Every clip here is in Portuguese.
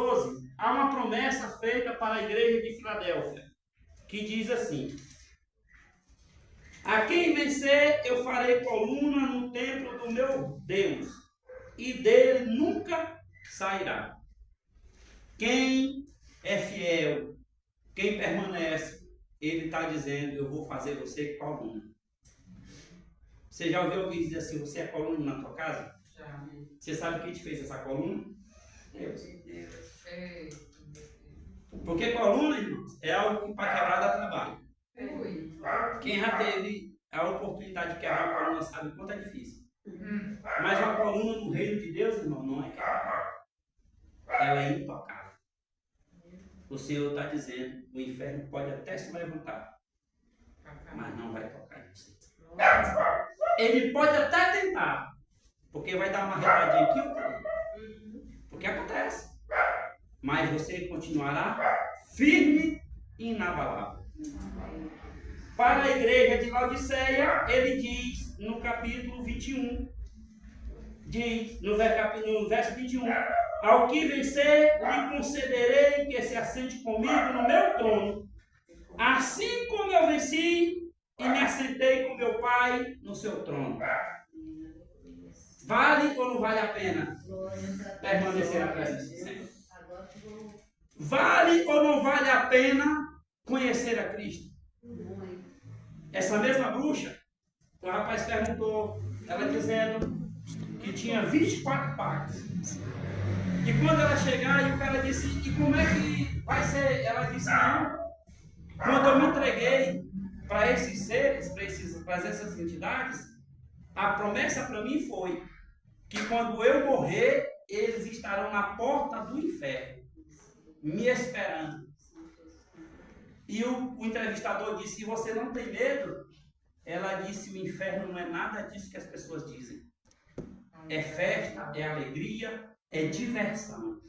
12, há uma promessa feita para a igreja de Filadélfia, que diz assim: a quem vencer, eu farei coluna no templo do meu Deus, e dele nunca sairá. Quem é fiel, quem permanece, ele está dizendo: eu vou fazer você coluna. Você já ouviu alguém dizer assim: você é coluna na tua casa? Já. Você sabe quem te fez essa coluna? Deus. Porque coluna, irmãos, é algo que para quebrar dá trabalho. Quem já teve a oportunidade de quebrar a coluna sabe o quanto é difícil. Mas a coluna no reino de Deus, irmão, não é quebrável. Ela é intocável. O Senhor está dizendo: o inferno pode até se levantar, mas não vai tocar em você. Ele pode até tentar, porque vai dar uma retadinha aqui ou ali. Porque acontece. Mas você continuará firme e inabalável. Para a igreja de Laodiceia, ele diz no capítulo 21, diz no verso 21, ao que vencer, lhe concederei que se assente comigo no meu trono, assim como eu venci e me assentei com meu Pai no seu trono. Vale ou não vale a pena permanecer na presença do Senhor? Vale ou não vale a pena conhecer a Cristo? Essa mesma bruxa, o rapaz perguntou, ela dizendo que tinha 24 partes. E quando ela chegar, e o cara disse: e como é que vai ser? Ela disse: não. Quando eu me entreguei para esses seres, para essas entidades, a promessa para mim foi que quando eu morrer, eles estarão na porta do inferno, me esperando. E o entrevistador disse: e você não tem medo? Ela disse: o inferno não é nada disso que as pessoas dizem. É festa, é alegria, é diversão.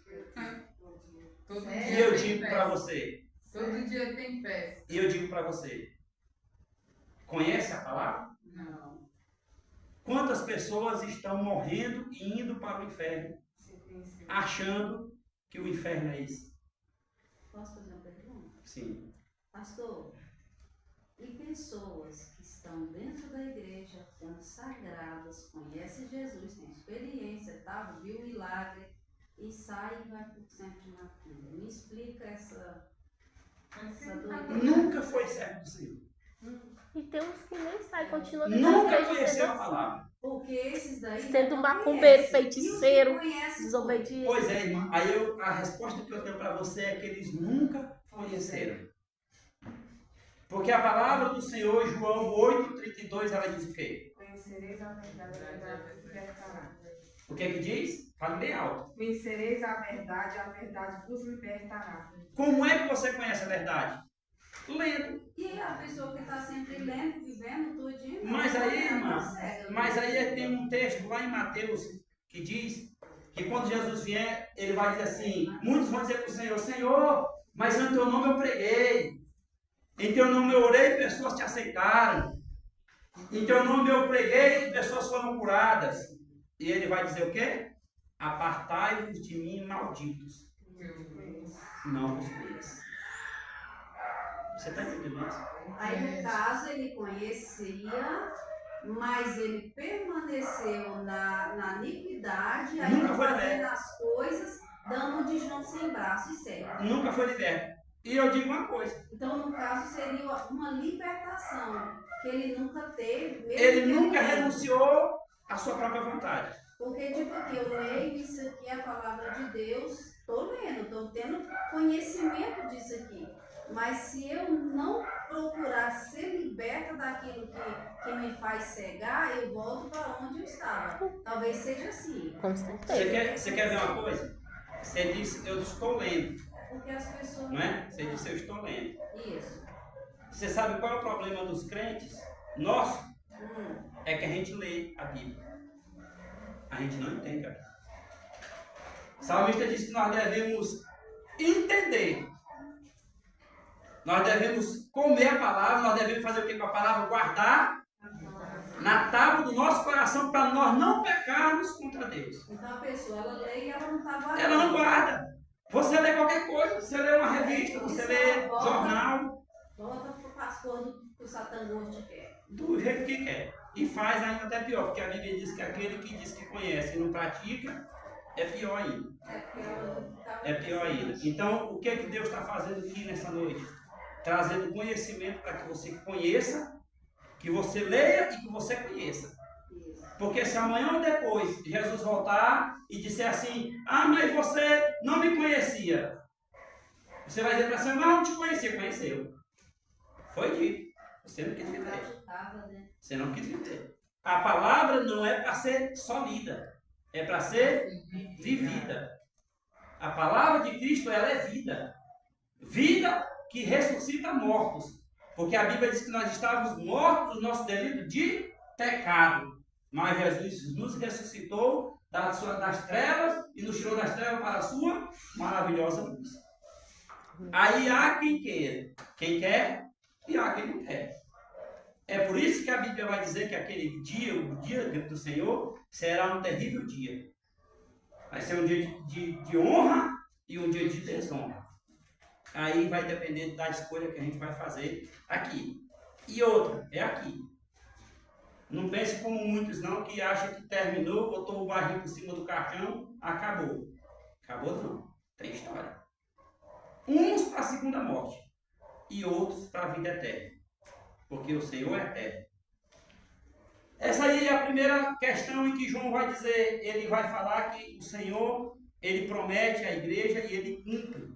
E eu digo para você, todo dia tem festa. E eu digo para você, conhece a palavra? Não. Quantas pessoas estão morrendo e indo para o inferno, achando que o inferno é isso? Posso fazer uma pergunta? Sim. Pastor, e pessoas que estão dentro da igreja, sendo sagradas, conhecem Jesus, têm experiência, tá? Viu o milagre, e sai e vai para o centro de macumba. Me explica essa doideira. Nunca foi servo do Senhor. E tem uns que nem saem, continuam Nunca conheceu a palavra. Porque esses daí sendo macumbeiro, conhecem. feiticeiro, Conhece, desobediente. Pois é, irmã. Aí a resposta que eu tenho para você é que eles nunca conheceram. Porque a palavra do Senhor, João 8,32, ela diz o quê? Conhecereis a verdade vos libertará. O que é que diz? Fale bem alto. Conhecereis a verdade vos libertará. Como é que você conhece a verdade? Lendo. E a pessoa que está sempre lendo, vivendo tudinho. Mas aí, irmã, tem um texto lá em Mateus que diz que quando Jesus vier, ele vai dizer assim: muitos vão dizer para o Senhor: Senhor, mas em teu nome eu preguei, em teu nome eu orei e pessoas te aceitaram, em teu nome eu preguei e pessoas foram curadas. E ele vai dizer o quê? Apartai-vos de mim, malditos. Não vos conheço. Você está entendendo isso? Aí, no caso, ele conhecia, mas ele permaneceu na iniquidade, aí Nunca foi fazendo liberto. as coisas, dando um de João sem braço e cego. Nunca foi liberto. E eu digo uma coisa: Então, no caso, seria uma libertação que ele nunca teve. Mesmo ele que nunca ele renunciou à sua própria vontade. Porque, tipo aqui, eu leio isso aqui, a palavra de Deus, estou lendo, estou tendo conhecimento disso aqui. Mas se eu não procurar ser liberta daquilo que me faz cegar, eu volto para onde eu estava. Talvez seja assim. Com certeza. Você quer ver uma coisa? Você disse: eu estou lendo. Porque as pessoas... Não é? Você disse: eu estou lendo. Isso. Você sabe qual é o problema dos crentes? Nosso? É que a gente lê a Bíblia. A gente não entende a Bíblia. O salmista diz que nós devemos entender. Nós devemos comer a palavra, nós devemos fazer o que com a palavra? Guardar na tábua do nosso coração para nós não pecarmos contra Deus. Então a pessoa, ela lê e ela não está guardando. Ela não guarda. Você você lê uma revista, você lê jornal. Volta para o pastor que o Satã gosta quer. Do jeito que quer. E faz ainda até pior, porque a Bíblia diz que aquele que diz que conhece e não pratica, é pior ainda. É pior ainda. Então, o que é que Deus está fazendo aqui nessa noite? Trazendo conhecimento para que você conheça, que você leia e que você conheça. Porque se amanhã ou depois Jesus voltar e disser assim, mas você não me conhecia. Você vai dizer para si, mas eu não te conhecia. Conheceu. Foi dito. Você não quis viver. Você não quis viver. A palavra não é para ser só lida. É para ser vivida. A palavra de Cristo, ela é vida. Vida que ressuscita mortos. Porque a Bíblia diz que nós estávamos mortos no nosso delito de pecado. Mas Jesus nos ressuscitou das trevas e nos tirou das trevas para a sua maravilhosa luz. Aí há quem queira. Quem quer e há quem não quer. É por isso que a Bíblia vai dizer que aquele dia, o dia do Senhor, será um terrível dia. Vai ser um dia de honra e um dia de desonra. Aí vai depender da escolha que a gente vai fazer aqui. E outra, é aqui. Não pense como muitos não, que acham que terminou, botou o barril por cima do caixão, acabou. Acabou não. Tem história. Uns para a segunda morte e outros para a vida eterna. Porque o Senhor é eterno. Essa aí é a primeira questão em que João vai dizer, ele vai falar que o Senhor, ele promete à igreja e ele cumpre.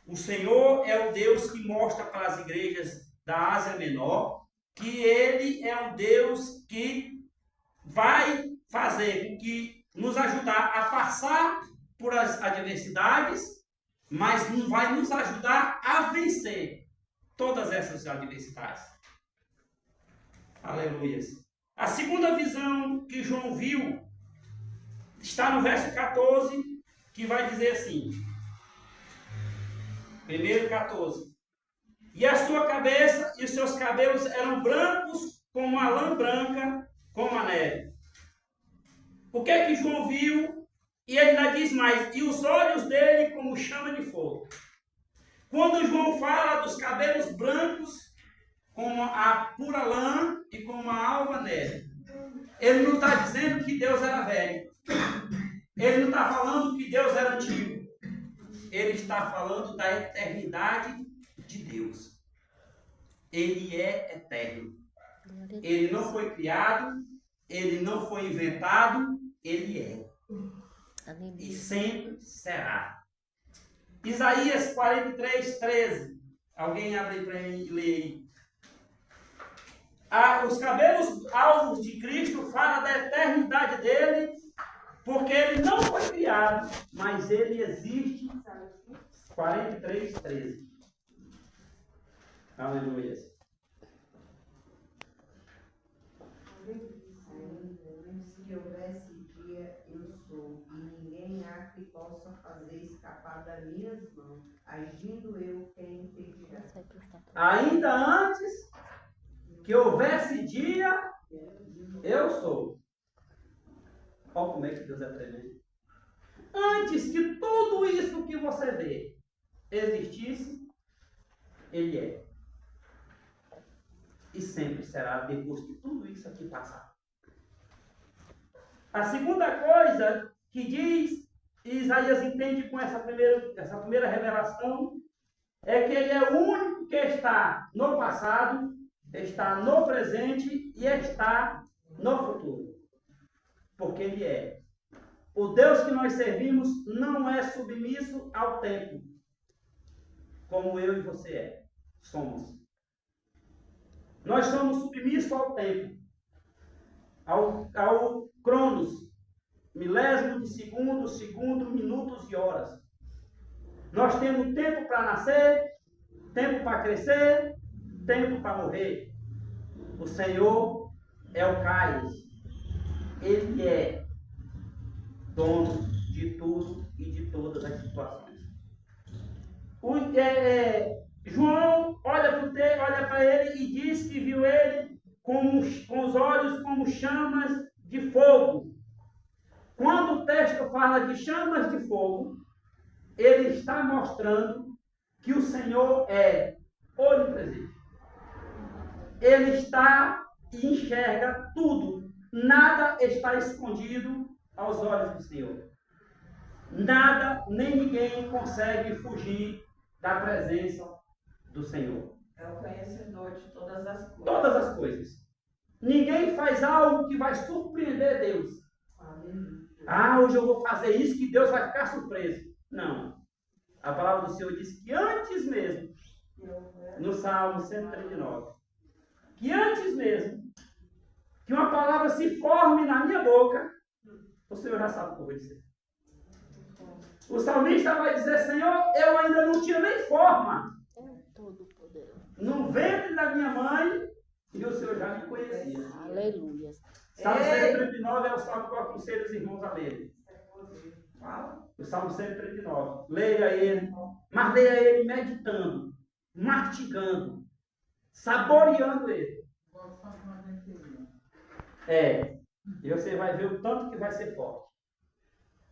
O Senhor é o Deus que mostra para as igrejas da Ásia Menor que ele é um Deus que vai fazer com que nos ajudar a passar por as adversidades, mas não vai nos ajudar a vencer todas essas adversidades. Aleluia. A segunda visão que João viu está no verso 14, que vai dizer assim. Primeiro 14. E a sua cabeça e os seus cabelos eram brancos como a lã branca, como a neve. O que é que João viu? E ele ainda diz mais, e os olhos dele como chama de fogo. Quando João fala dos cabelos brancos, como a pura lã e como a alva neve, ele não está dizendo que Deus era velho. Ele não está falando que Deus era antigo. Ele está falando da eternidade de Deus. Ele é eterno. Ele não foi criado, ele não foi inventado, ele é. E sempre será. Isaías 43, 13. Alguém abre aí para mim e lê aí. Os cabelos alvos de Cristo falam da eternidade dele, porque ele não foi criado, mas ele existe. 43, 13. Aleluia. Se houvesse dia, eu sou, e ninguém há que possa fazer escapar das minhas mãos, agindo eu quem impedirá. Ainda antes que houvesse dia, eu sou. Olha como é que Deus é tremendo. Antes que tudo isso que você vê existisse, ele é. E sempre será depois que tudo isso aqui passar. A segunda coisa que diz, e Isaías entende com essa primeira revelação, é que ele é o único que está no passado, está no presente e está no futuro. Porque ele é. O Deus que nós servimos não é submisso ao tempo, como eu e você é. Somos. Nós somos submissos ao tempo, ao cronos, milésimo de segundo, minutos e horas. Nós temos tempo para nascer, tempo para crescer, tempo para morrer. O Senhor é o Kairos. Ele é dono de tudo e de todas as situações. João olha para ele e diz que viu ele com os olhos como chamas de fogo. Quando o texto fala de chamas de fogo, ele está mostrando que o Senhor é onipresente. Ele está e enxerga tudo. Nada está escondido aos olhos do Senhor. Nada, nem ninguém consegue fugir da presença do Senhor. É o conhecedor de todas as coisas. Todas as coisas. Ninguém faz algo que vai surpreender Deus. Ah, hoje eu vou fazer isso que Deus vai ficar surpreso. Não. A palavra do Senhor diz que antes mesmo, no Salmo 139, que antes mesmo que uma palavra se forme na minha boca, o Senhor já sabe o que eu vou dizer. O salmista vai dizer, Senhor, eu ainda não tinha nem forma no ventre da minha mãe e o Senhor já me conhecia. Aleluia. Salmo 139 é o salmo que eu aconselho os irmãos a lerem. O Salmo 139. Leia ele, mas leia ele meditando, mastigando, saboreando ele. E você vai ver o tanto que vai ser forte.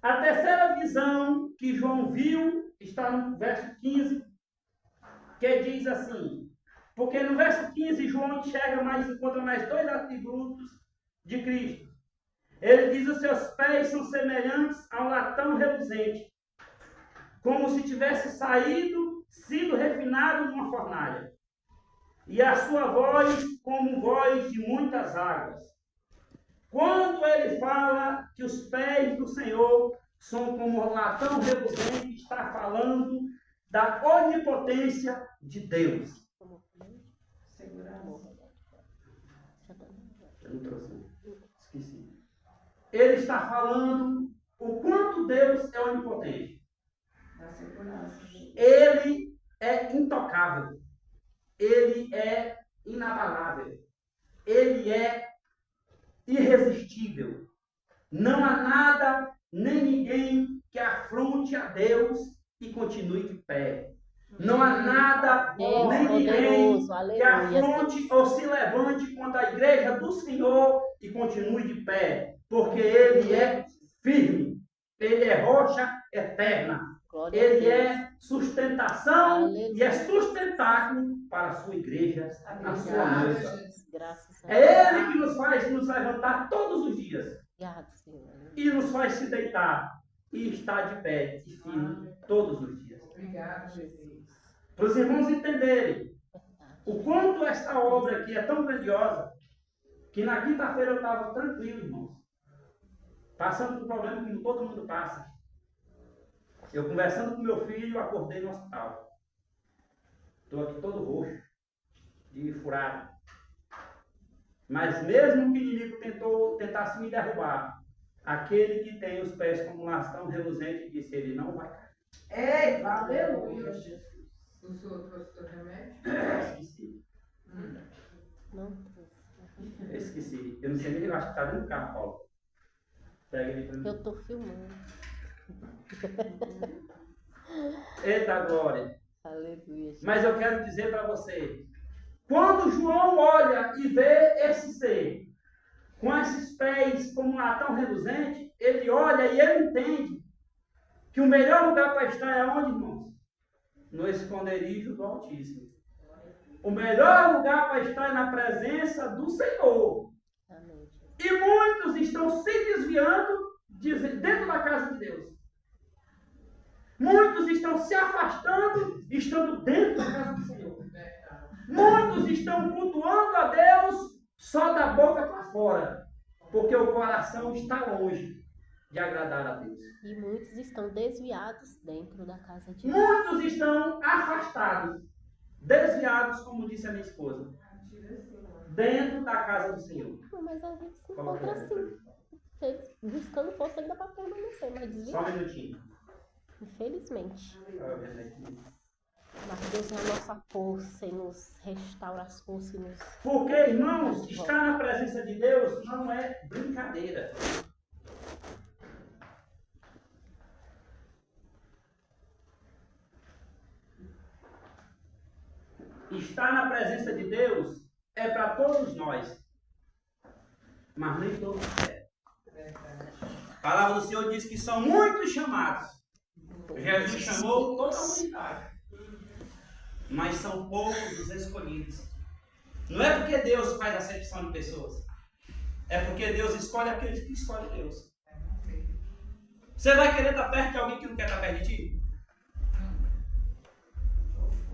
A terceira visão que João viu está no verso 15, que diz assim, porque no verso 15 João encontra mais dois atributos de Cristo. Ele diz, os seus pés são semelhantes a um latão reluzente, como se tivesse sido refinado numa fornalha. E a sua voz como voz de muitas águas. Quando ele fala que os pés do Senhor são como um latão reluzente, está falando da onipotência de Deus. Eu não trouxe, esqueci. Ele está falando o quanto Deus é onipotente. Ele é intocável. Ele é inabalável. Ele é irresistível. Não há nada, nem ninguém que afronte a Deus e continue de pé. Não há nada, nem ninguém que afronte ou se levante contra a igreja do Senhor e continue de pé. Porque Ele é firme. Ele é rocha eterna. Ele é sustentação e é sustentáculo para a sua igreja, a sua noiva. É Ele que nos faz nos levantar todos os dias. E nos faz se deitar e estar de pé e firme todos os dias. Obrigado, Jesus. Para os irmãos entenderem o quanto esta obra aqui é tão grandiosa, que na quinta-feira eu estava tranquilo, irmãos. Passando por um problema que todo mundo passa. Eu conversando com meu filho, acordei no hospital. Estou aqui todo roxo, de furado. Mas mesmo que o inimigo tentasse me derrubar, aquele que tem os pés como um latão reluzente disse, ele não vai cair. Ei, aleluia, Jesus. O senhor trouxe o remédio? Esqueci. Não. Eu esqueci. Eu não sei nem, eu acho que está dentro do carro, Paulo. Pega ele para mim. Eu estou filmando. Eita glória. Aleluia. Mas eu quero dizer para você, quando João olha e vê esse ser, com esses pés como um latão reluzente, ele olha e ele entende que o melhor lugar para estar é onde, irmãos? No esconderijo do Altíssimo. O melhor lugar para estar é na presença do Senhor. Amém. E muitos estão se desviando dentro da casa de Deus. Muitos estão se afastando, estando dentro da casa do Senhor. Muitos estão cultuando a Deus só da boca para fora, porque o coração está longe de agradar a Deus. E muitos estão desviados dentro da casa de Deus. Muitos estão afastados, desviados, como disse a minha esposa, dentro da casa do Senhor. Não, mas a gente se encontra assim. Eles buscando força ainda para permanecer, mas desviado. Só um minutinho. Infelizmente. Mas Mas Deus é a nossa força e nos restaura as forças e nos... porque, irmãos, estar na presença de Deus não é brincadeira. Estar na presença de Deus é para todos nós, mas nem todos querem. A palavra do Senhor diz que são muitos chamados. Jesus chamou toda a humanidade, mas são poucos os escolhidos. Não é porque Deus faz acepção de pessoas, é porque Deus escolhe aqueles que escolhem Deus. Você vai querer estar perto de alguém que não quer estar perto de ti?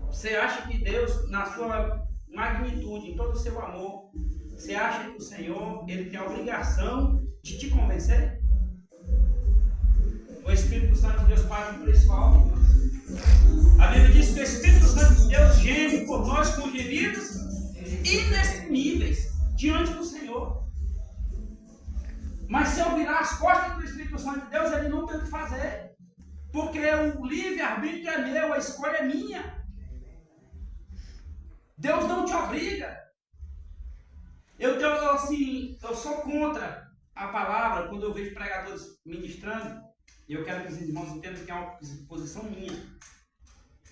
Você acha que Deus, na sua magnitude, em todo o seu amor, você acha que o Senhor, Ele tem a obrigação de te convencer? O Espírito Santo de Deus paga um preço alto. A Bíblia diz que o Espírito Santo de Deus geme por nós com gemidos inexprimíveis diante do Senhor. Mas se eu virar as costas do Espírito Santo de Deus, Ele não tem o que fazer. Porque o livre-arbítrio é meu, a escolha é minha. Deus não te obriga. Eu sou contra a palavra quando eu vejo pregadores ministrando, e eu quero que os irmãos entendam que é uma posição minha,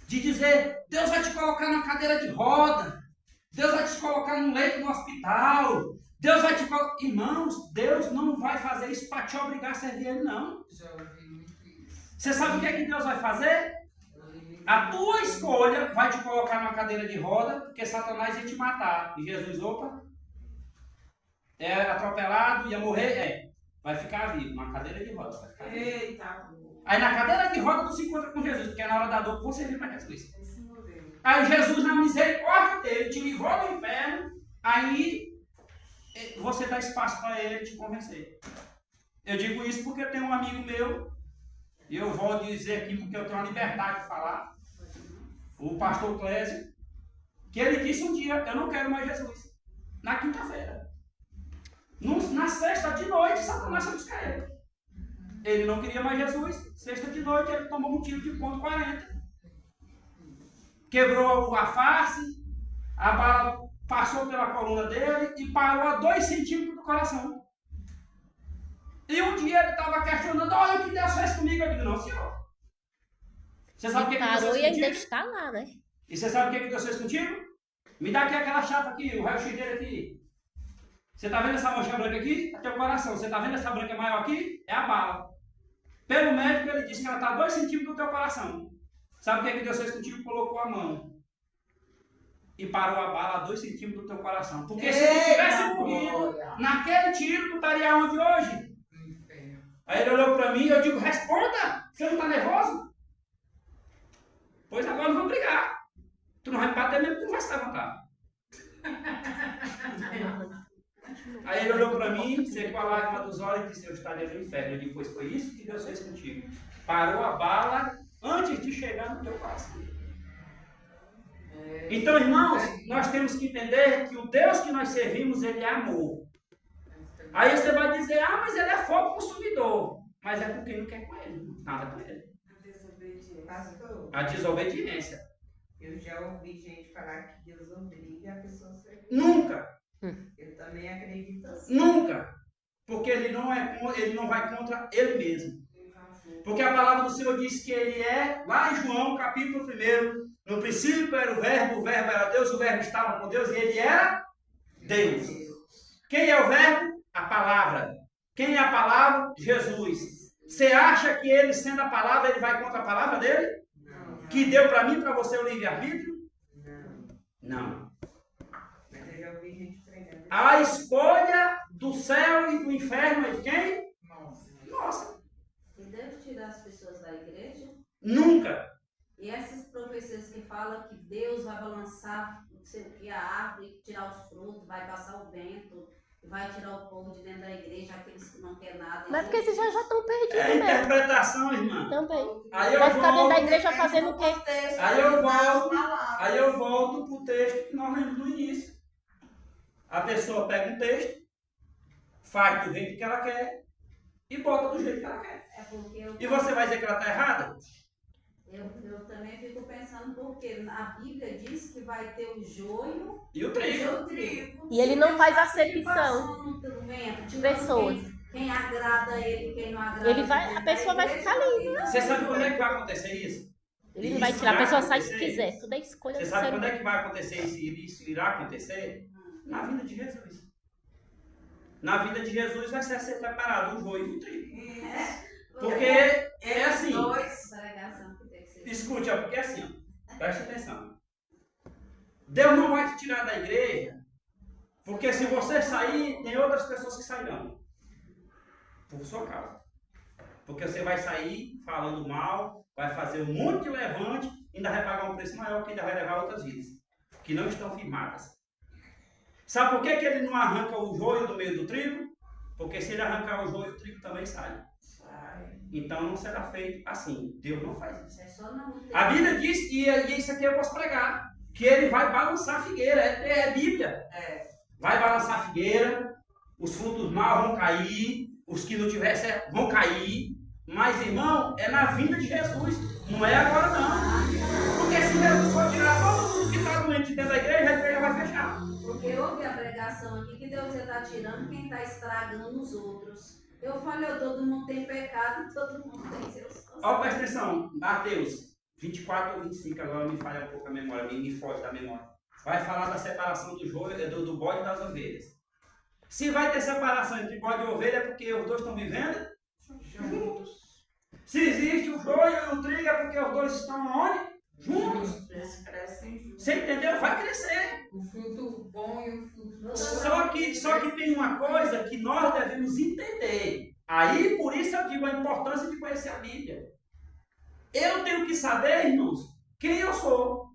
de dizer, Deus vai te colocar na cadeira de roda, Deus vai te colocar num leito no hospital, Deus vai te colocar... Irmãos, Deus não vai fazer isso para te obrigar a servir Ele, não. Já ouvi muito isso. Você sabe o que é que Deus vai fazer? A tua escolha vai te colocar numa cadeira de roda, porque Satanás ia te matar. E Jesus, é atropelado, ia morrer, vai ficar vivo, numa cadeira de roda. Vai ficar vivo. Eita. Aí na cadeira de roda tu se encontra com Jesus, porque é na hora da dor que você vive para Jesus. Aí Jesus, na misericórdia dele, te livrou do inferno, aí você dá espaço para ele te convencer. Eu digo isso porque eu tenho um amigo meu, e eu vou dizer aqui porque eu tenho a liberdade de falar, o pastor Clésio, que ele disse um dia, eu não quero mais Jesus. Na quinta-feira. Na sexta de noite, Satanás foi buscar ele. Ele não queria mais Jesus. Sexta de noite, ele tomou um tiro de ponto .40. Quebrou a face, a bala passou pela coluna dele e parou a 2 centímetros do coração. E um dia ele estava questionando, olha o que Deus fez comigo. Eu digo, não, senhor. Você sabe o que Deus fez Parou e ainda contigo? está lá, né? E você sabe o que Deus fez contigo? Me dá aqui aquela chapa aqui, o raio-x dele aqui. Você está vendo essa mancha branca aqui? É teu coração. Você está vendo essa branca maior aqui? É a bala. Pelo médico, ele disse que ela está a 2 centímetros do teu coração. Sabe o que Deus fez contigo? Colocou a mão e parou a bala a 2 centímetros do teu coração. Porque se tu tivesse morrido naquele tiro, tu estaria onde hoje? Aí ele olhou para mim e eu digo, responda! Você não está nervoso? Pois agora não vamos brigar. Tu não vai me bater mesmo, tu não vai se levantar. Aí ele olhou para mim, secou a lágrima dos olhos e disse, eu estaria no inferno. Eu digo, pois foi isso que Deus fez contigo. Parou a bala antes de chegar no teu coração. Então, irmãos, nós temos que entender que o Deus que nós servimos, Ele é amor. Aí você vai dizer, mas Ele é fogo consumidor. Mas é porque não quer com Ele, nada com Ele. Pastor, A desobediência. eu já ouvi gente falar que Deus obriga a pessoa a servir. Nunca. Eu também acredito assim. Nunca. Porque ele não vai contra Ele mesmo. Porque a palavra do Senhor diz que Ele é, lá em João, capítulo 1, no princípio era o verbo era Deus, o verbo estava com Deus e Ele era Deus. Quem é o verbo? A palavra. Quem é a palavra? Jesus. Você acha que Ele, sendo a palavra, Ele vai contra a palavra dele? Não. Que deu para mim, para você o livre-arbítrio? Não. Não. Mas eu já ouvi gente pregando. A escolha do céu e do inferno é de quem? Nossa. E deve tirar as pessoas da igreja? Nunca. E essas profecias que falam que Deus vai balançar não sei o que, a árvore, tirar os frutos, vai passar o vento, vai tirar o povo de dentro da igreja, aqueles que não querem nada. Mas porque esses já estão perdidos É mesmo. interpretação, irmã. Também. Aí eu Vai ficar dentro da volto, igreja fazendo o quê? aí eu volto para o texto que nós lemos no início. A pessoa pega um texto, faz do jeito que ela quer e bota do jeito que ela quer. É porque E você vai dizer que ela está errada? eu também fico pensando porque a Bíblia diz que vai ter o joio E o trigo. E ele não faz acepção passando no vento, de pessoas. Quem agrada ele, quem não agrada Ele vai, a pessoa vai ficar livre. Você sabe quando é que vai acontecer isso? Ele não vai Isso tirar, a vai pessoa sai se acontecer. quiser. Tudo é escolha Você do sabe ser quando é humano. que vai acontecer isso? Isso irá acontecer? Na vida de Jesus. Na vida de Jesus vai ser separado o joio do trigo. Porque é assim. Pregação que tem que ser. Escute, porque é assim, ó, preste atenção. Deus não vai te tirar da igreja, porque se você sair, tem outras pessoas que sairão por sua causa. Porque você vai sair falando mal, vai fazer um monte de levante, ainda vai pagar um preço maior, que ainda vai levar outras vidas, que não estão firmadas. Sabe por que ele não arranca o joio do meio do trigo? Porque se ele arrancar o joio, o trigo também sai. Então não será feito assim. Deus não faz isso. É só não ter. A Bíblia diz, e isso aqui eu posso pregar, que ele vai balançar a figueira. É Bíblia. Vai balançar a figueira, os frutos maus vão cair, os que não tivessem vão cair. Mas, irmão, é na vinda de Jesus. Não é agora, não. Porque se Jesus for tirar todo mundo que está doente dentro da igreja vai fechar. Porque eu ouvi a pregação aqui que Deus está tirando quem está estragando os outros. Eu falei, todo mundo tem pecado, todo mundo tem seus. Ó, presta atenção, Mateus 24 ou 25, agora me falha um pouco a memória, me foge da memória. Vai falar da separação do joio, do bode e das ovelhas. Se vai ter separação entre bode e ovelha, é porque os dois estão vivendo juntos. Se existe o joio e o trigo, é porque os dois estão onde? Juntos. Eles crescem juntos. Você entendeu? Vai crescer. O fruto bom e o fruto Só que tem uma coisa que nós devemos entender. Aí, por isso eu digo a importância de conhecer a Bíblia. Eu tenho que saber, irmãos, quem eu sou.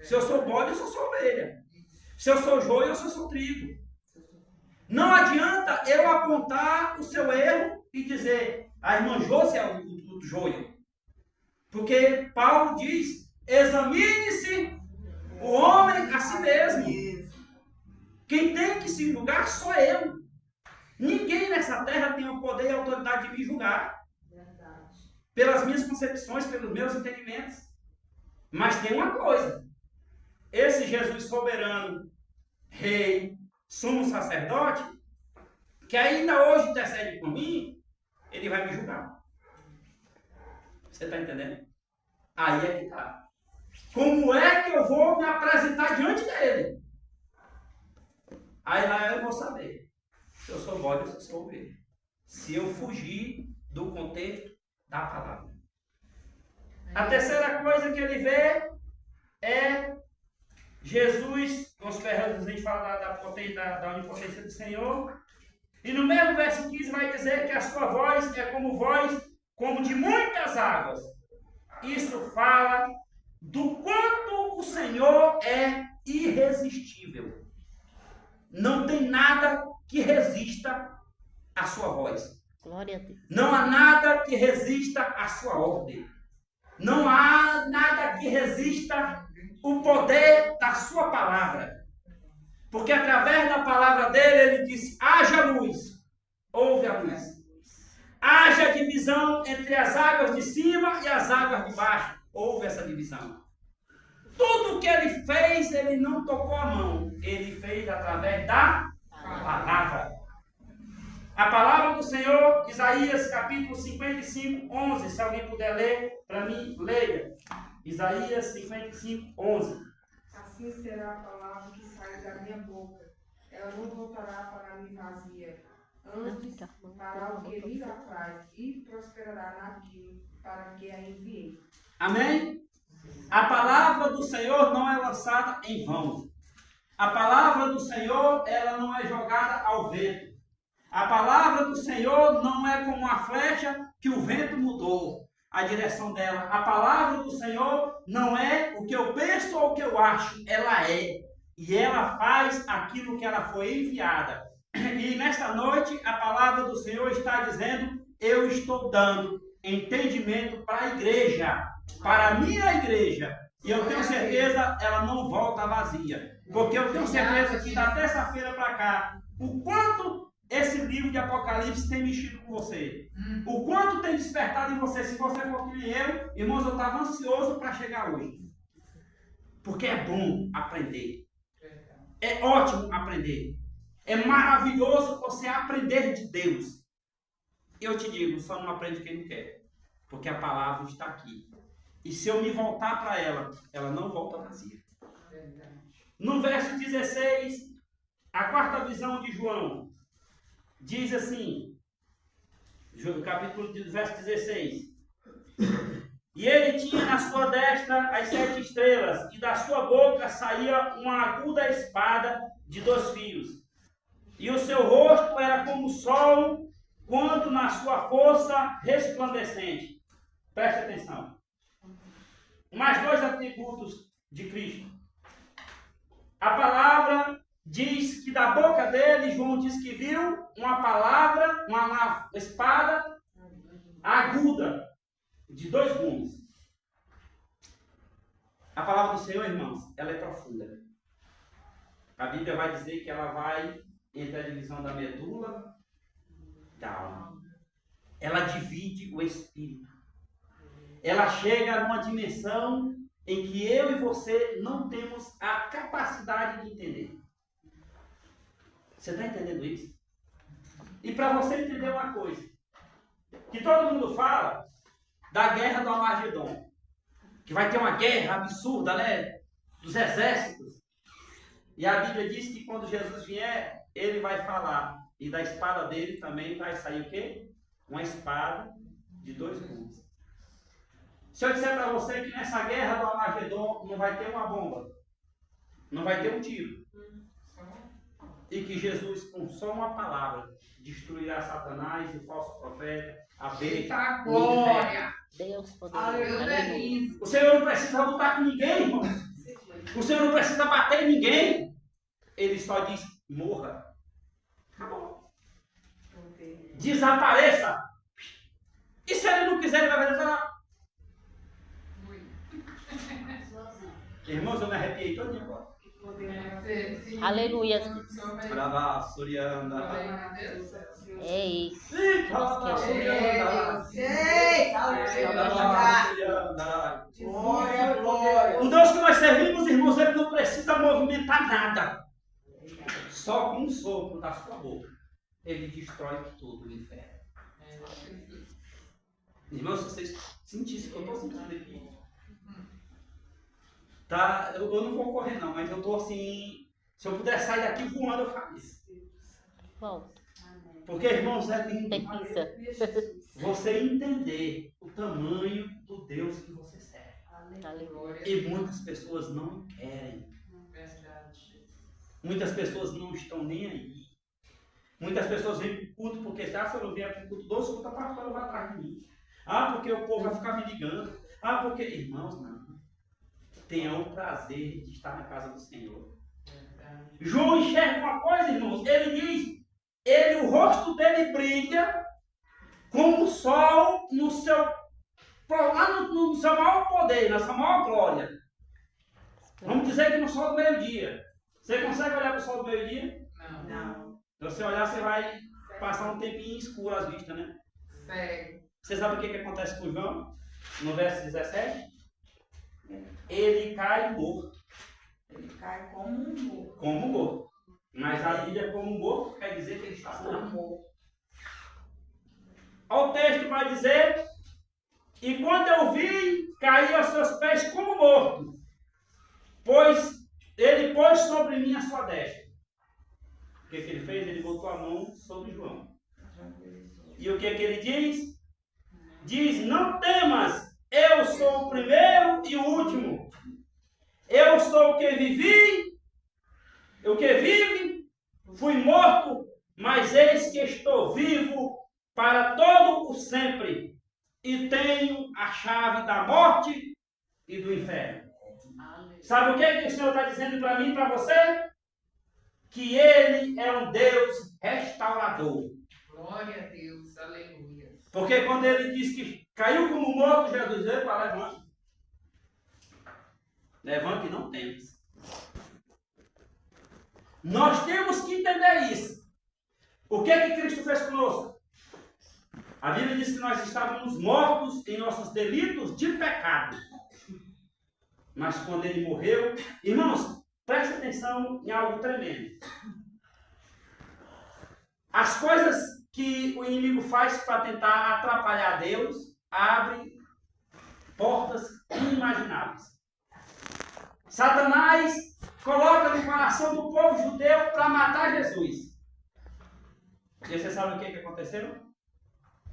Se eu sou bode, eu sou ovelha. Se eu sou joio, eu sou trigo. Não adianta eu apontar o seu erro e dizer, a irmã Jôcia é o joio. Porque Paulo diz, examine-se o homem a si mesmo. Quem tem que se julgar sou eu. Ninguém nessa terra tem o poder e a autoridade de me julgar. Verdade. Pelas minhas concepções, pelos meus entendimentos. Mas tem uma coisa. Esse Jesus soberano, rei, sumo sacerdote, que ainda hoje intercede por mim, ele vai me julgar. Você está entendendo? Aí é que está. Como é que eu vou me apresentar diante dele? Aí lá eu vou saber se eu sou bode ou se eu sou ovelha. Se eu fugir do contexto da palavra. A terceira coisa que ele vê é Jesus, com os ferros, a gente fala da onipotência do Senhor. E no mesmo verso 15 vai dizer que a sua voz é como de muitas águas. Isso fala do quanto o Senhor é irresistível. Não tem nada que resista à sua voz. Glória a Deus. Não há nada que resista à sua ordem. Não há nada que resista o poder da sua palavra. Porque através da palavra dele, ele disse, haja luz. Houve a luz. Haja divisão entre as águas de cima e as águas de baixo. Houve essa divisão. Tudo que ele fez, ele não tocou a mão. Ele fez através da palavra. A palavra do Senhor, Isaías capítulo 55, 11. Se alguém puder ler, para mim, leia. Isaías 55, 11. Assim será a palavra que sai da minha boca. Ela não voltará para mim vazia. Antes fará o que lhe apraz e prosperará naquilo para que a enviei. Amém? A palavra do Senhor não é lançada em vão. A palavra do Senhor, ela não é jogada ao vento. A palavra do Senhor não é como uma flecha que o vento mudou a direção dela. A palavra do Senhor não é o que eu penso ou o que eu acho. Ela é. E ela faz aquilo que ela foi enviada. E nesta noite, a palavra do Senhor está dizendo, eu estou dando entendimento para a igreja, para a minha igreja. E eu tenho certeza, ela não volta vazia. Porque eu tenho certeza que da terça-feira para cá, o quanto esse livro de Apocalipse tem mexido com você. O quanto tem despertado em você. Se você for que nem eu, irmãos, eu estava ansioso para chegar hoje. Porque é bom aprender. É ótimo aprender. É maravilhoso você aprender de Deus. Eu te digo, só não aprende quem não quer. Porque a palavra está aqui. E se eu me voltar para ela, ela não volta vazia. No verso 16, a quarta visão de João, diz assim, capítulo verso 16. E ele tinha na sua destra as 7 estrelas, e da sua boca saía uma aguda espada de 2 fios. E o seu rosto era como o sol, quando na sua força resplandecente. Preste atenção. Mais 2 atributos de Cristo. A palavra diz que da boca dele, João diz que viu uma palavra, uma espada aguda, de 2 gumes. A palavra do Senhor, irmãos, ela é profunda. A Bíblia vai dizer que ela vai entre a divisão da medula e da alma. Ela divide o espírito. Ela chega numa dimensão em que eu e você não temos a capacidade de entender. Você está entendendo isso? E para você entender uma coisa, que todo mundo fala da guerra do Armagedon, que vai ter uma guerra absurda, né, dos exércitos. E a Bíblia diz que quando Jesus vier, ele vai falar, e da espada dele também vai sair o quê? Uma espada de 2 gumes. Se eu disser para você que nessa guerra do Armagedon não vai ter uma bomba, não vai ter um tiro, e que Jesus, com só uma palavra, destruirá Satanás e o falso profeta, a besta, glória. Deus Aleluia. O Senhor não precisa lutar com ninguém, irmão. O Senhor não precisa bater em ninguém. Ele só diz, morra. Acabou. Desapareça. E se ele não quiser, ele vai falar. Irmãos, eu me arrepiei todo agora. Aleluia. Brava, Surianda. É isso. O Deus que nós servimos, irmãos, ele não precisa movimentar nada. Só com um sopro da sua boca, ele destrói tudo o inferno. Irmãos, se vocês sentissem que eu estou sentindo aqui, tá? Eu não vou correr não, mas eu estou assim, se eu puder sair daqui voando, eu faço isso. Volta. Porque, irmãos, é lindo Precisa. você entender o tamanho do Deus que você serve. Aleluia. E muitas pessoas não querem. Muitas pessoas não estão nem aí. Muitas pessoas vêm para o culto porque se eu não vier para o culto, 12 cultos, a pastora vai atrás de mim. Ah, porque o povo vai ficar me ligando. Ah, porque... Irmãos, não. Tenham o prazer de estar na casa do Senhor. João enxerga uma coisa, irmãos. Ele diz, o rosto dele brilha como o sol no seu, lá no seu maior poder, na sua maior glória. Vamos dizer que no sol do meio-dia. Você consegue olhar para o sol do meio-dia? Não. Se você olhar, você vai passar um tempinho escuro às vistas, né? Cego. Você sabe o que acontece com João? No verso 17? Ele cai morto. Ele cai como um morto. Como morto. Mas a Bíblia como morto quer dizer que ele está morto. O texto vai dizer, e quando eu vi, caí aos seus pés como morto, pois ele pôs sobre mim a sua destra. O que ele fez? Ele botou a mão sobre João. E o que ele diz? Diz, não temas, eu sou o primeiro e o último. Eu sou o que vivi, o que vive, fui morto, mas eis que estou vivo para todo o sempre. E tenho a chave da morte e do inferno. Sabe o que o Senhor está dizendo para mim e para você? Que Ele é um Deus restaurador. Glória a Deus, aleluia. Porque quando Ele diz que caiu como morto, Jesus veio para levantar. Levante e não temas. Nós temos que entender isso. O que Cristo fez conosco? A Bíblia diz que nós estávamos mortos em nossos delitos de pecado. Mas quando Ele morreu... Irmãos, preste atenção em algo tremendo. As coisas que o inimigo faz para tentar atrapalhar Deus, abre portas inimagináveis. Satanás coloca no coração do povo judeu para matar Jesus. E você sabe o que aconteceu?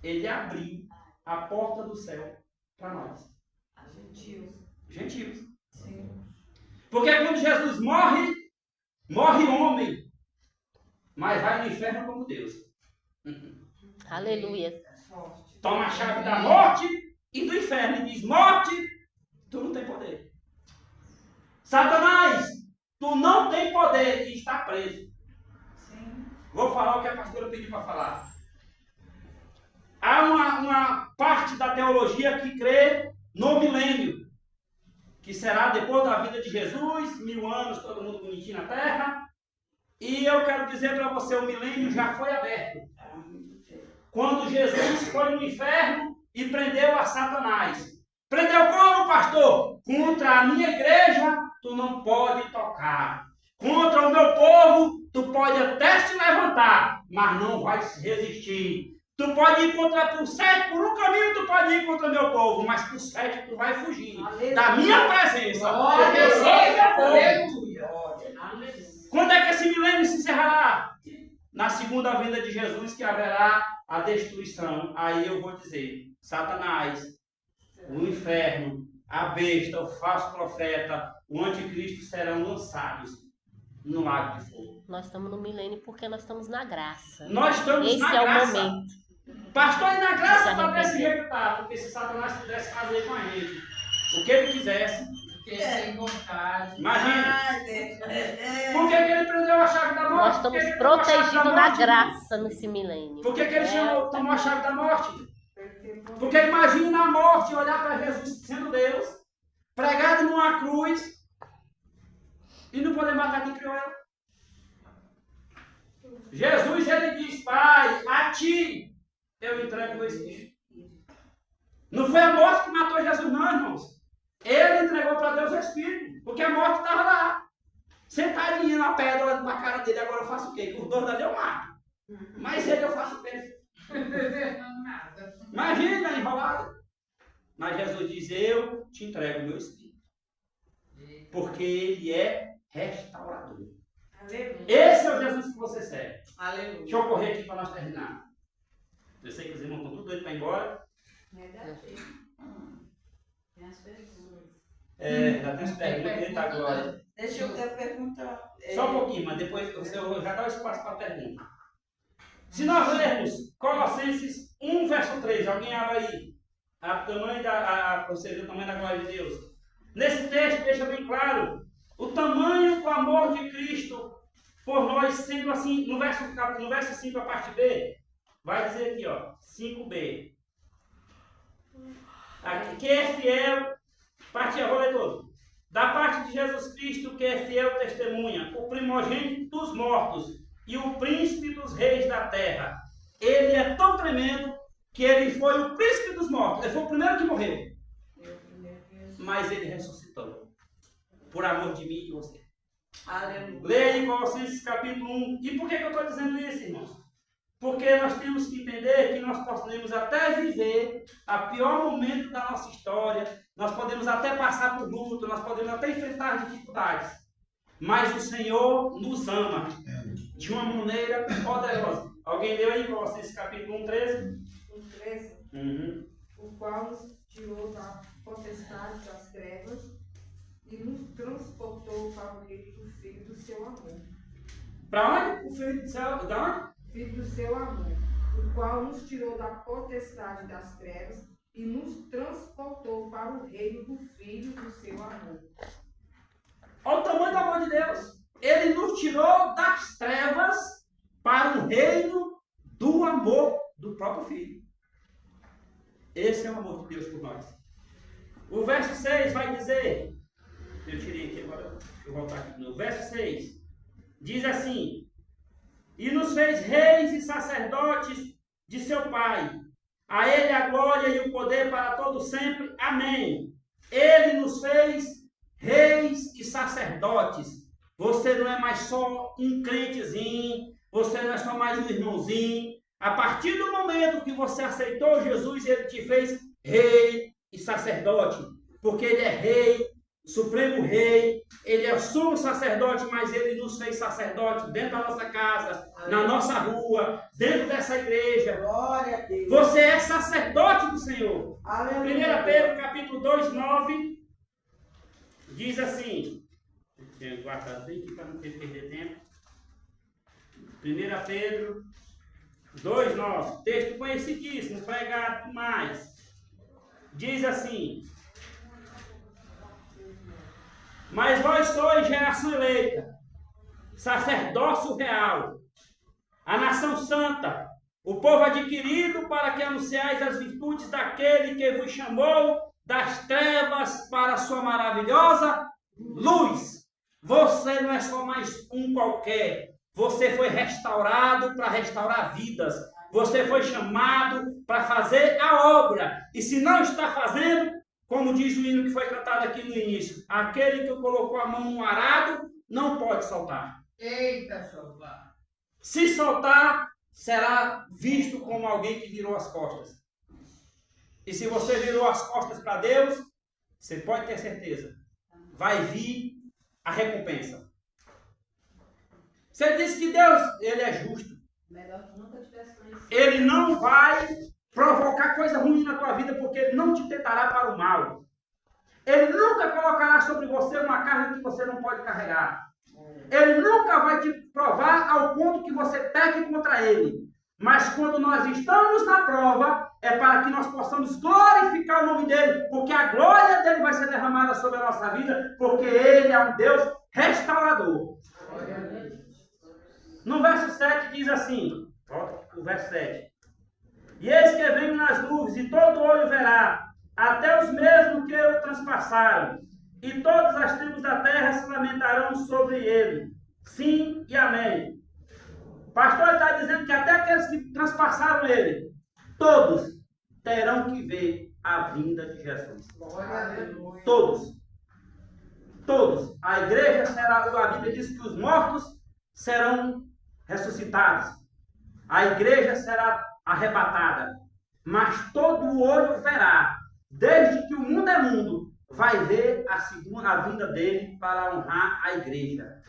Ele abriu a porta do céu para nós. Gentios. Sim. Porque quando Jesus morre, morre homem, mas vai no inferno como Deus. Aleluia. Forte. Toma a chave da morte e do inferno e diz: morte, tu não tem poder. Satanás, tu não tem poder e está preso. Sim. Vou falar o que a pastora pediu para falar. Há uma parte da teologia que crê no milênio, que será depois da vida de Jesus, 1000 anos, todo mundo bonitinho na terra. E eu quero dizer para você, o milênio já foi aberto. Quando Jesus foi no inferno e prendeu a Satanás. Prendeu como, pastor? Contra a minha igreja, tu não pode tocar. Contra o meu povo, tu pode até se levantar, mas não vai se resistir. Tu pode ir contra por 7, por um caminho tu pode ir contra o meu povo, mas por 7 tu vai fugir da minha presença. Porque eu sou teu povo. Quando é que esse milênio se encerrará? Na segunda vinda de Jesus, que haverá a destruição. Aí eu vou dizer, Satanás, o inferno, a besta, o falso profeta, o anticristo serão lançados no lago de fogo. Nós estamos no milênio porque nós estamos na graça. Nós estamos Esse na é graça. o momento. Pastor, e na graça Se está desse arrepender. jeito, tá? Porque se Satanás pudesse fazer com a gente o que ele quisesse, Porque ele tem vontade. imagina. Por que ele prendeu a chave da morte? Nós Por que estamos ele tomou a chave protegidos da morte? graça nesse milênio. Por que ele tomou a chave da morte? Porque Porque imagina a morte, olhar para Jesus sendo Deus, pregado numa cruz, e não poder matar quem criou ela. Jesus, ele diz: Pai, a ti eu entrego o meu Espírito. Não foi a morte que matou Jesus, não, irmãos. Ele entregou para Deus o Espírito, porque a morte estava lá, sentadinha na pedra, olhando para a cara dele. Agora eu faço o quê? Com os dois dali eu mato. Mas ele eu faço o quê? Nada. Imagina, enrolado. Mas Jesus diz: eu te entrego o meu Espírito. Porque ele é restaurador. Aleluia. Esse é o Jesus que você serve. Aleluia. Deixa eu correr aqui para nós terminar. Eu sei que os irmãos estão tudo doidos para ir embora. Tem as perguntas. Já tem as perguntas, eita glória. Deixa eu ter pergunta. Só um pouquinho, mas depois eu já dá o espaço para a pergunta. Se nós lermos Colossenses 1, verso 3, alguém abre aí. Você vê o tamanho da glória de Deus. Nesse texto deixa bem claro o tamanho do amor de Cristo por nós, sendo assim, no verso 5, a parte B, vai dizer aqui, ó, 5b. Aqui, que é fiel, parte A, vou ler todo. Da parte de Jesus Cristo, que é fiel testemunha, o primogênito dos mortos e o príncipe dos reis da terra. Ele é tão tremendo que ele foi o príncipe dos mortos. Ele foi o primeiro que morreu. Mas ele ressuscitou. Por amor de mim e de você. Aleluia. Leia aí Colossenses capítulo 1. E por que eu estou dizendo isso, irmãos? Porque nós temos que entender que nós podemos até viver a pior momento da nossa história, nós podemos até passar por luto, nós podemos até enfrentar dificuldades, mas o Senhor nos ama de uma maneira poderosa. Alguém leu aí Colossenses capítulo 1, 13? 13. O qual nos tirou da potestade das trevas e nos transportou para o reino do Filho do seu amor. Para onde? O Filho do céu. Da onde? Filho do seu amor, o qual nos tirou da potestade das trevas e nos transportou para o reino do Filho do seu amor. Olha o tamanho do amor de Deus. Ele nos tirou das trevas para o reino do amor do próprio Filho. Esse é o amor de Deus por nós. O verso 6 vai dizer, eu tirei aqui agora, deixa eu voltar aqui no verso 6, diz assim: e nos fez reis e sacerdotes de seu Pai. A Ele a glória e o poder para todo sempre. Amém. Ele nos fez reis e sacerdotes. Você não é mais só um crentezinho, você não é só mais um irmãozinho. A partir do momento que você aceitou Jesus, Ele te fez rei e sacerdote. Porque Ele é rei, supremo rei, Ele é o sumo sacerdote, mas Ele nos fez sacerdote dentro da nossa casa, na nossa rua, dentro dessa igreja. Glória a Deus. Você é sacerdote do Senhor. 1 Aleluia. Pedro capítulo 2, 9, diz assim, deixa eu guardar aqui para não perder tempo. 1 Pedro 2, 9, texto conhecidíssimo, pregado demais. Diz assim: mas vós sois geração eleita, sacerdócio real, a nação santa, o povo adquirido para que anunciais as virtudes daquele que vos chamou das trevas para a sua maravilhosa luz. Você não é só mais um qualquer. Você foi restaurado para restaurar vidas. Você foi chamado para fazer a obra. E se não está fazendo, como diz o hino que foi cantado aqui no início, aquele que colocou a mão no arado não pode soltar. Eita, Jeová. Se soltar, será visto como alguém que virou as costas. E se você virou as costas para Deus, você pode ter certeza, vai vir a recompensa. Você disse que Deus, Ele é justo. Melhor que nunca tivesse conhecido. Ele não vai provocar coisa ruim na tua vida, porque Ele não te tentará para o mal. Ele nunca colocará sobre você uma carga que você não pode carregar. Ele nunca vai te provar ao ponto que você peque contra Ele. Mas quando nós estamos na prova, é para que nós possamos glorificar o nome dEle, porque a glória dEle vai ser derramada sobre a nossa vida, porque Ele é um Deus restaurador. No verso 7 diz assim, o verso 7. E eis que venho nas nuvens, e todo olho verá, até os mesmos que o transpassaram, e todas as tribos da terra se lamentarão sobre ele. Sim e amém. O pastor está dizendo que até aqueles que transpassaram ele, todos terão que ver a vinda de Jesus. Todos. Todos. A igreja será, a Bíblia diz que os mortos serão ressuscitados. A igreja será arrebatada. Mas todo o olho verá, desde que o mundo é mundo, vai ver a vinda dele para honrar a igreja.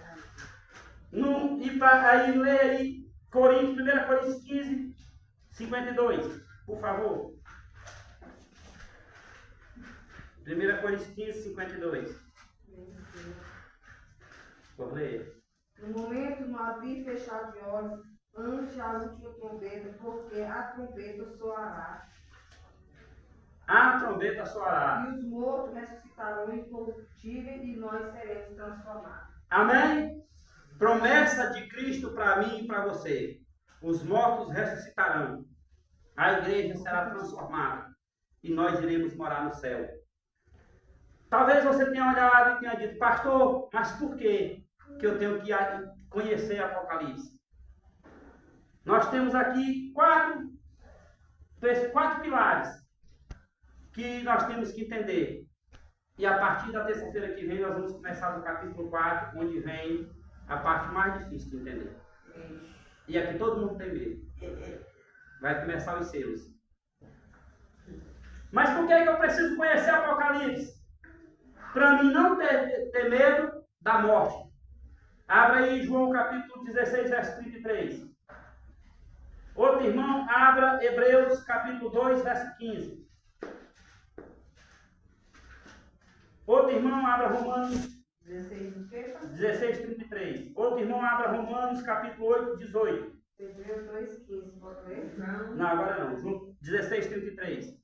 E para aí ler aí 1 Coríntios 15, 52, por favor. 1 Coríntios 15, 52. Por ler. No momento, no abrir e fechar de olhos, ante a última trombeta, porque a trombeta soará. A trombeta soará. E os mortos ressuscitarão incorruptíveis e nós seremos transformados. Amém? Promessa de Cristo para mim e para você. Os mortos ressuscitarão. A igreja será transformada. E nós iremos morar no céu. Talvez você tenha olhado e tenha dito, pastor, mas por que eu tenho que conhecer Apocalipse? Nós temos aqui quatro pilares que nós temos que entender. E a partir da terça-feira que vem nós vamos começar no capítulo 4, onde vem a parte mais difícil de entender. E aqui todo mundo tem medo. Vai começar os selos. Mas por que eu preciso conhecer Apocalipse? Para mim não ter medo da morte. Abra aí João capítulo 16, verso 33. Outro irmão, abra Hebreus capítulo 2, verso 15. Outro irmão, abra Romanos 16, 33. Outro irmão, abra Romanos capítulo 8, 18. Hebreus 2,15, pode ler? Não, agora não. 16, 33.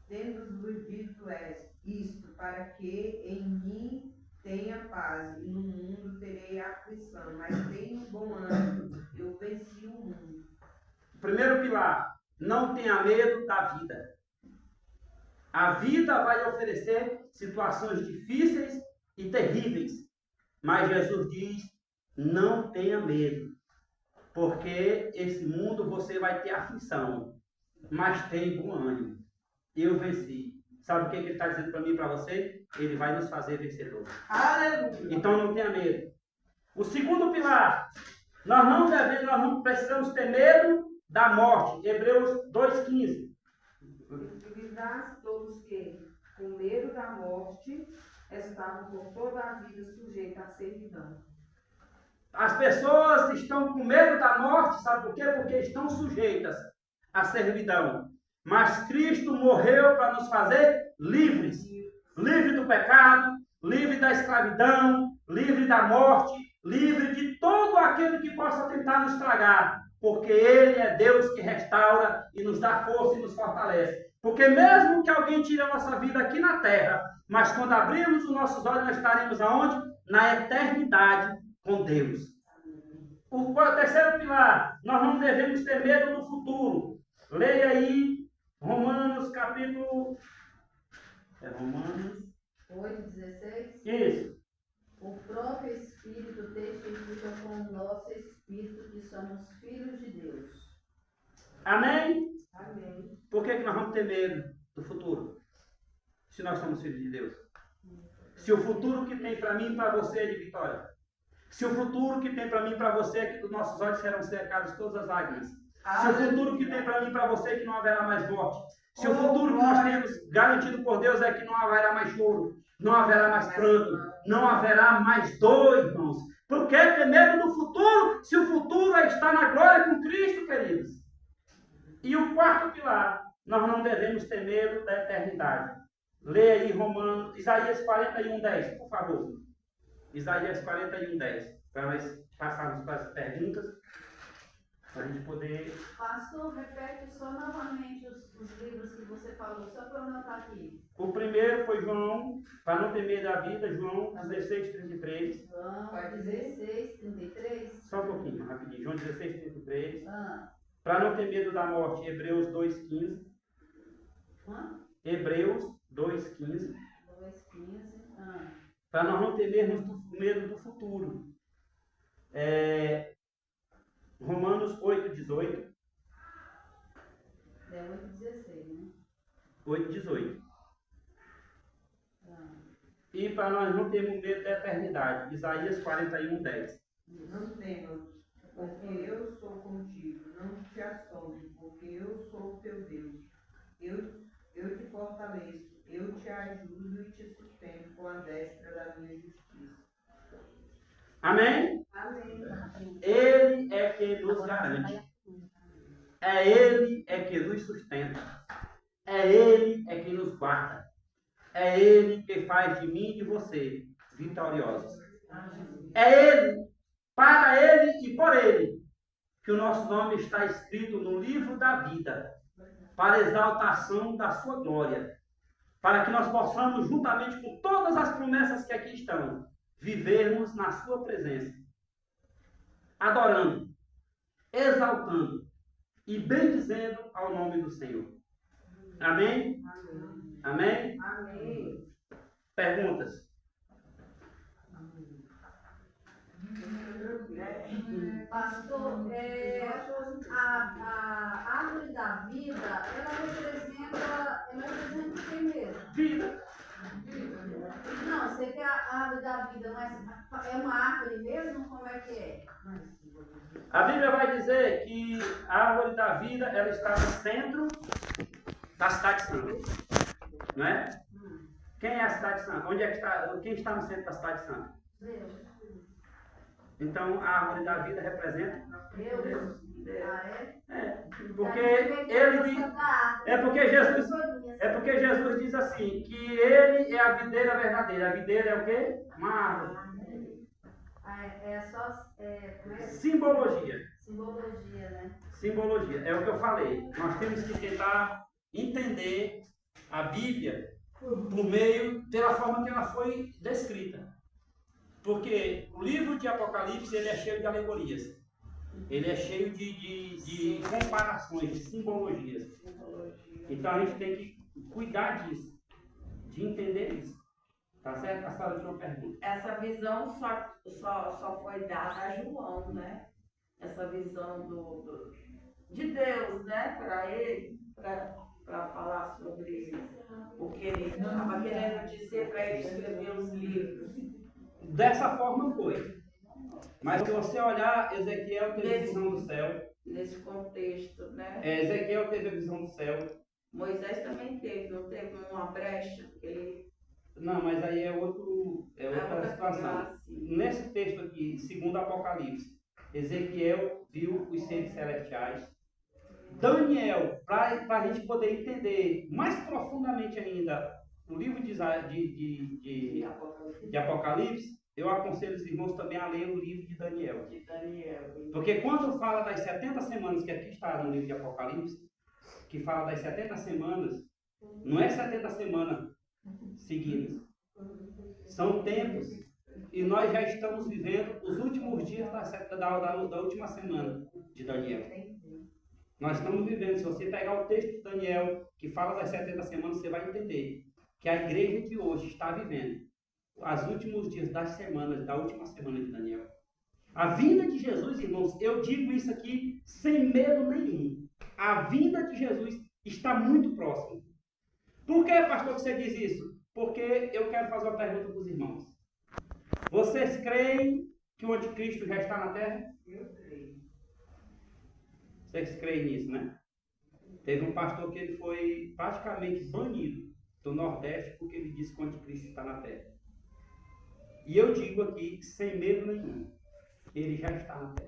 Tendo-vos dito isto, para que em mim tenha paz, e no mundo terei aflição, mas tenho bom ânimo, eu venci o mundo. Primeiro pilar, não tenha medo da vida. A vida vai oferecer situações difíceis e terríveis, mas Jesus diz, não tenha medo, porque esse mundo você vai ter aflição, mas tem bom ânimo. Eu venci. Sabe o que ele está dizendo para mim e para você? Ele vai nos fazer vencedores. Aleluia! Então não tenha medo. O segundo pilar, nós não precisamos ter medo da morte. Hebreus 2,15. Livrai todos que, com medo da morte, estavam por toda a vida sujeitos à servidão. As pessoas estão com medo da morte, sabe por quê? Porque estão sujeitas à servidão. Mas Cristo morreu para nos fazer livres. Livre do pecado, livre da escravidão, livre da morte, livre de todo aquilo que possa tentar nos tragar. Porque Ele é Deus que restaura e nos dá força e nos fortalece. Porque mesmo que alguém tire a nossa vida aqui na terra, mas quando abrirmos os nossos olhos, nós estaremos aonde? Na eternidade com Deus. O terceiro pilar, nós não devemos ter medo do futuro. Leia aí Romanos capítulo... Romanos 8:16. Isso. O próprio Espírito testifica com o nosso Espírito que somos filhos de Deus. Amém? Amém. Por que nós vamos ter medo do futuro? Se nós somos filhos de Deus. Se o futuro que tem para mim e para você é de vitória. Se o futuro que tem para mim e para você é que dos nossos olhos serão secados todas as lágrimas. Se o futuro que tem para mim e para você é que não haverá mais morte. Se o futuro que nós temos garantido por Deus é que não haverá mais choro, não haverá mais pranto, não haverá mais dor, irmãos. Por que ter medo do futuro se o futuro é estar na glória com Cristo, queridos? E o quarto pilar, nós não devemos ter medo da eternidade. Leia aí Isaías 41:10, por favor. Isaías 41:10, para nós passarmos para as perguntas, para a gente poder... Pastor, repete só novamente os livros que você falou, só para eu anotar aqui. O primeiro foi João, para não ter medo da vida, João 16:33. João 16:33. Só um pouquinho, rapidinho. João 16:33. Ah. Para não ter medo da morte, Hebreus 2:15. Hebreus 2:15. 2:15. Para nós não termos medo do futuro. Romanos 8:18. É 8:16, né? 8:18. E para nós não termos medo da eternidade, Isaías 41:10. Não temas, porque eu sou contigo. Não te assombres, porque eu sou o teu Deus. Eu te fortaleço, eu te ajudo e te sustento com a destra da minha justiça. Amém? Amém. Ele é que nos garante. É Ele é que nos sustenta. É Ele é que nos guarda. É Ele que faz de mim e de você vitoriosos. É Ele, para Ele e por Ele, que o nosso nome está escrito no livro da vida, para exaltação da sua glória, para que nós possamos, juntamente com todas as promessas que aqui estão, vivermos na sua presença, adorando, exaltando e bendizendo ao nome do Senhor. Amém? Amém? Amém. Perguntas? Pastor, a árvore da vida, ela representa o que mesmo? Vida. Não, sei que é a árvore da vida, mas é uma árvore mesmo? Como é que é? A Bíblia vai dizer que a árvore da vida, ela está no centro da cidade santa. Não é? Quem é a cidade santa? Onde é que está? Quem está no centro da cidade santa? Deus. Então a árvore da vida representa Deus. Ah, é? porque ele diz, é porque Jesus diz assim, que ele é a videira verdadeira. A videira é o quê? Uma árvore. É só como é? Simbologia. Simbologia, né? Simbologia. É o que eu falei. Nós temos que tentar entender a Bíblia pela forma que ela foi descrita. Porque o livro de Apocalipse, ele é cheio de alegorias. Ele é cheio de comparações, de simbologias. Então a gente tem que cuidar disso, de entender isso. Tá certo? A senhora tinha uma pergunta. Essa visão só foi dada a João, né? Essa visão de Deus, né? Para ele, para falar sobre o que ele estava querendo dizer para ele escrever os livros. Dessa forma foi. Mas se você olhar, Ezequiel teve a visão do céu. Nesse contexto, né? Ezequiel teve a visão do céu. Moisés também teve, não teve uma brecha, ele Não, mas aí é outra situação. Nesse texto aqui, segundo Apocalipse, Ezequiel viu os seres celestiais. Daniel, para a gente poder entender mais profundamente ainda o livro de Apocalipse, eu aconselho os irmãos também a ler o livro de Daniel. Porque quando fala das 70 semanas que aqui está no livro de Apocalipse, que fala das 70 semanas, não é 70 semanas seguidas. São tempos. E nós já estamos vivendo os últimos dias da última semana de Daniel. Nós estamos vivendo, se você pegar o texto de Daniel, que fala das 70 semanas, você vai entender que a igreja de hoje está vivendo os últimos dias da última semana de Daniel. A vinda de Jesus, irmãos, eu digo isso aqui sem medo nenhum. A vinda de Jesus está muito próxima. Por que, pastor, que você diz isso? Porque eu quero fazer uma pergunta para os irmãos. Vocês creem que o anticristo já está na terra? Eu creio. Vocês creem nisso, né? Teve um pastor que ele foi praticamente banido do Nordeste porque ele disse que o anticristo está na terra. E eu digo aqui, sem medo nenhum, ele já está na terra.